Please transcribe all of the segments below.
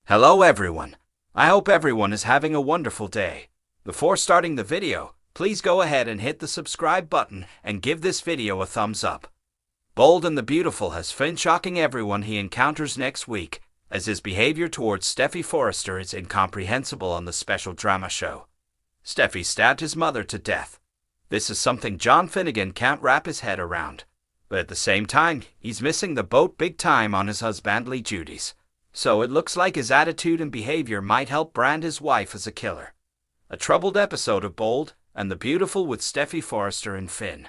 Hello everyone. I hope everyone is having a wonderful day. Before starting the video, please go ahead and hit the subscribe button and give this video a thumbs up. Bold and the Beautiful has Finn shocking everyone he encounters next week, as his behavior towards Steffy Forrester is incomprehensible on the special drama show. Steffy stabbed his mother to death. This is something John Finnegan can't wrap his head around. But at the same time, he's missing the boat big time on his husbandly duties. So it looks like his attitude and behavior might help brand his wife as a killer. A troubled episode of Bold and the Beautiful with Steffy Forrester and Finn.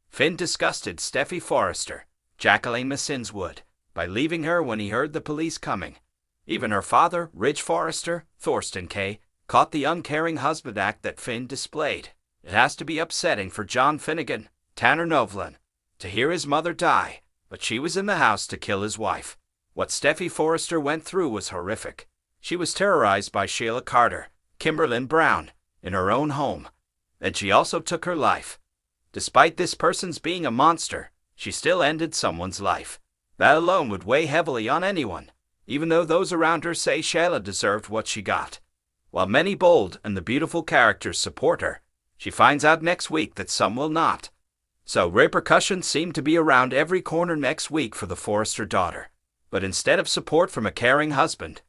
Finn disgusted Steffy Forrester, Jacqueline Massins would, by leaving her when he heard the police coming. Even her father, Ridge Forrester, Thorsten K., caught the uncaring husband act that Finn displayed. It has to be upsetting for John Finnegan, Tanner Novlan, to hear his mother die, but she was in the house to kill his wife. What Steffy Forrester went through was horrific. She was terrorized by Sheila Carter, Kimberlyn Brown, in her own home, and she also took her life. Despite this person's being a monster, she still ended someone's life. That alone would weigh heavily on anyone, even though those around her say Sheila deserved what she got. While many Bold and the Beautiful characters support her, she finds out next week that some will not. So repercussions seem to be around every corner next week for the Forrester daughter. But instead of support from a caring husband,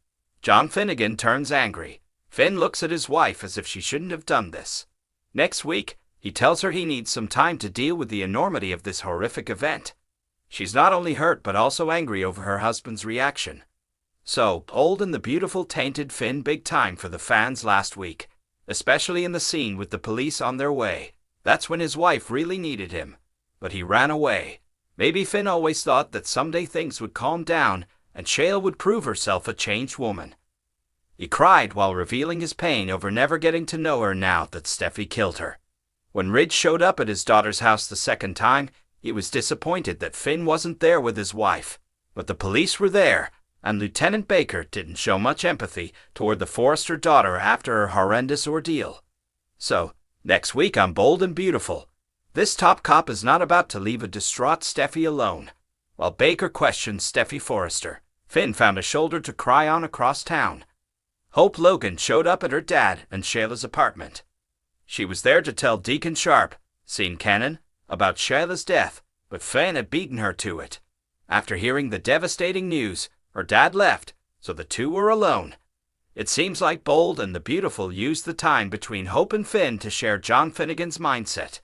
John Finnegan turns angry. Finn looks at his wife as if she shouldn't have done this. Next week, he tells her he needs some time to deal with the enormity of this horrific event. She's not only hurt but also angry over her husband's reaction. So, Bold and the Beautiful tainted Finn big time for the fans last week, especially in the scene with the police on their way. That's when his wife really needed him, but he ran away. Maybe Finn always thought that someday things would calm down and Sheila would prove herself a changed woman. He cried while revealing his pain over never getting to know her now that Steffy killed her. When Ridge showed up at his daughter's house the second time, he was disappointed that Finn wasn't there with his wife. But the police were there, and Lieutenant Baker didn't show much empathy toward the Forrester daughter after her horrendous ordeal. So, next week on Bold and Beautiful, this top cop is not about to leave a distraught Steffy alone. While Baker questioned Steffy Forrester, Finn found a shoulder to cry on across town. Hope Logan showed up at her dad and Sheila's apartment. She was there to tell Deacon Sharp, Sean Cannon, about Sheila's death, but Finn had beaten her to it. After hearing the devastating news, her dad left, so the two were alone. It seems like Bold and the Beautiful used the time between Hope and Finn to share John Finnegan's mindset.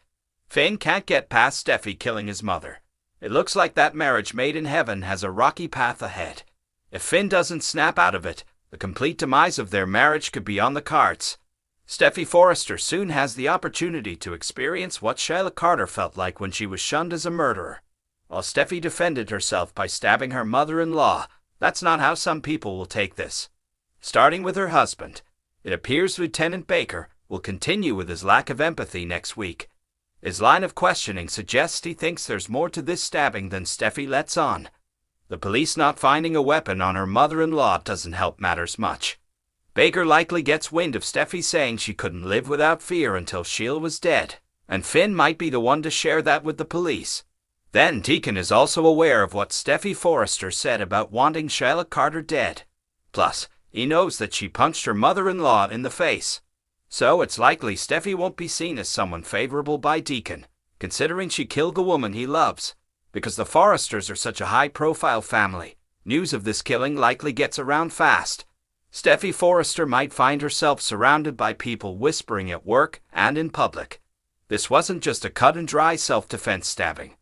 Finn can't get past Steffy killing his mother. It looks like that marriage made in heaven has a rocky path ahead. If Finn doesn't snap out of it, the complete demise of their marriage could be on the cards. Steffy Forrester soon has the opportunity to experience what Sheila Carter felt like when she was shunned as a murderer. While Steffy defended herself by stabbing her mother-in-law, that's not how some people will take this. Starting with her husband, it appears Lieutenant Baker will continue with his lack of empathy next week. His line of questioning suggests he thinks there's more to this stabbing than Steffy lets on. The police not finding a weapon on her mother-in-law doesn't help matters much. Baker likely gets wind of Steffy saying she couldn't live without fear until Sheila was dead, and Finn might be the one to share that with the police. Then Deacon is also aware of what Steffy Forrester said about wanting Sheila Carter dead. Plus, he knows that she punched her mother-in-law in the face. So it's likely Steffy won't be seen as someone favorable by Deacon, considering she killed the woman he loves. Because the Forresters are such a high-profile family, news of this killing likely gets around fast. Steffy Forrester might find herself surrounded by people whispering at work and in public. This wasn't just a cut-and-dry self-defense stabbing.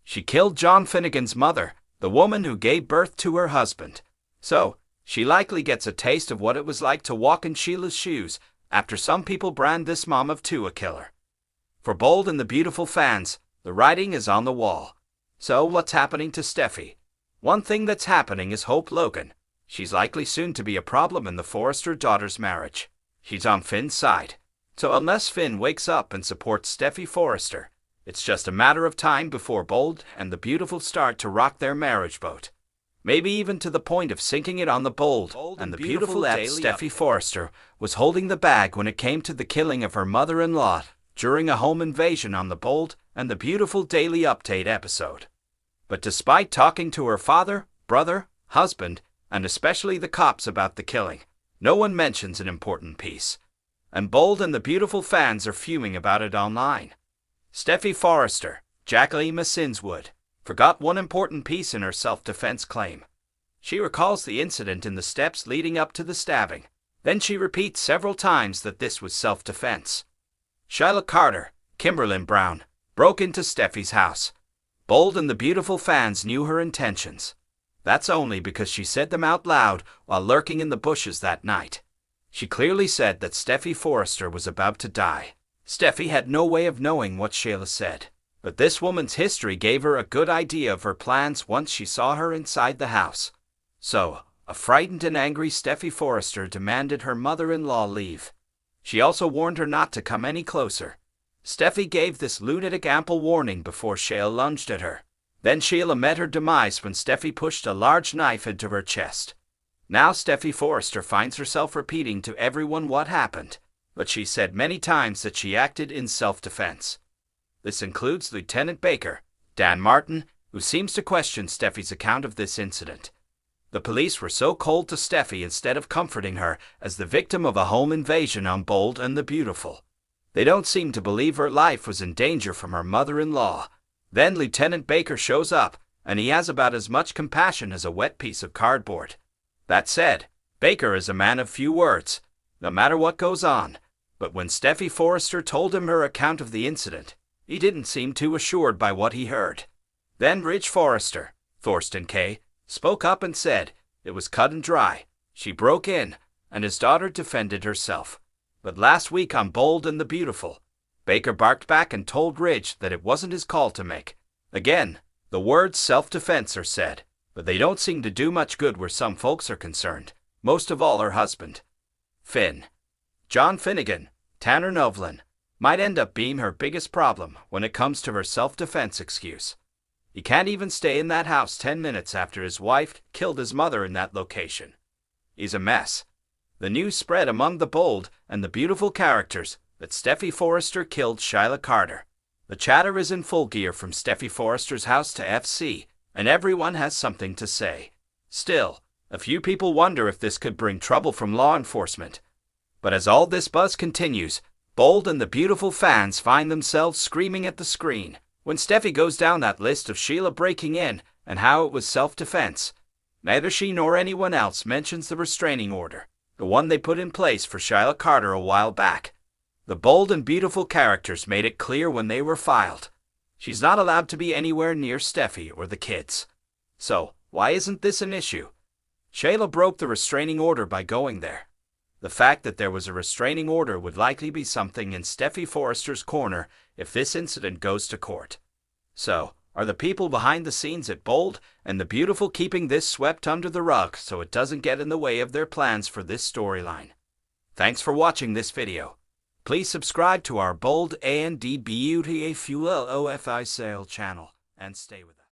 She killed John Finnegan's mother, the woman who gave birth to her husband. So, she likely gets a taste of what it was like to walk in Sheila's shoes, after some people brand this mom of two a killer. For Bold and the Beautiful fans, the writing is on the wall. So what's happening to Steffy? One thing that's happening is Hope Logan. She's likely soon to be a problem in the Forrester daughter's marriage. She's on Finn's side. So unless Finn wakes up and supports Steffy Forrester, it's just a matter of time before Bold and the Beautiful start to rock their marriage boat. Maybe even to the point of sinking it on the Bold and the Beautiful Steffy Forrester was holding the bag when it came to the killing of her mother-in-law during a home invasion on the Bold and the Beautiful Daily Update episode. But despite talking to her father, brother, husband, and especially the cops about the killing. No one mentions an important piece. And Bold and the Beautiful fans are fuming about it online. Steffy Forrester, Jacqueline Sinswood, forgot one important piece in her self-defense claim. She recalls the incident in the steps leading up to the stabbing. Then she repeats several times that this was self-defense. Shyla Carter, Kimberlyn Brown, broke into Steffy's house. Bold and the Beautiful fans knew her intentions. That's only because she said them out loud while lurking in the bushes that night. She clearly said that Steffy Forrester was about to die. Steffy had no way of knowing what Shyla said, but this woman's history gave her a good idea of her plans once she saw her inside the house. So, a frightened and angry Steffy Forrester demanded her mother-in-law leave. She also warned her not to come any closer. Steffy gave this lunatic ample warning before Shyla lunged at her. Then Shyla met her demise when Steffy pushed a large knife into her chest. Now Steffy Forrester finds herself repeating to everyone what happened, but she said many times that she acted in self-defense. This includes Lieutenant Baker, Dan Martin, who seems to question Steffy's account of this incident. The police were so cold to Steffy instead of comforting her as the victim of a home invasion on Bold and the Beautiful. They don't seem to believe her life was in danger from her mother-in-law. Then Lieutenant Baker shows up, and he has about as much compassion as a wet piece of cardboard. That said, Baker is a man of few words, no matter what goes on. But when Steffy Forrester told him her account of the incident, he didn't seem too assured by what he heard. Then Ridge Forrester, Thorsten K., spoke up and said it was cut and dry. She broke in, and his daughter defended herself. But last week on Bold and the Beautiful, Baker barked back and told Ridge that it wasn't his call to make. Again, the words self-defense are said, but they don't seem to do much good where some folks are concerned, most of all her husband. Finn. John Finnegan, Tanner Novlin, might end up being her biggest problem when it comes to her self-defense excuse. He can't even stay in that house 10 minutes after his wife killed his mother in that location. He's a mess. The news spread among the Bold and the Beautiful characters that Steffy Forrester killed Shyla Carter. The chatter is in full gear from Steffy Forrester's house to FC, and everyone has something to say. Still, a few people wonder if this could bring trouble from law enforcement. But as all this buzz continues, Bold and the Beautiful fans find themselves screaming at the screen. When Steffy goes down that list of Shyla breaking in and how it was self-defense, neither she nor anyone else mentions the restraining order, the one they put in place for Shyla Carter a while back. The Bold and Beautiful characters made it clear when they were filed. She's not allowed to be anywhere near Steffy or the kids. So, why isn't this an issue? Shyla broke the restraining order by going there. The fact that there was a restraining order would likely be something in Steffy Forrester's corner if this incident goes to court. So, are the people behind the scenes at Bold and the Beautiful keeping this swept under the rug so it doesn't get in the way of their plans for this storyline? Thanks for watching this video. Please subscribe to our Bold and Beautiful sale channel and stay with us.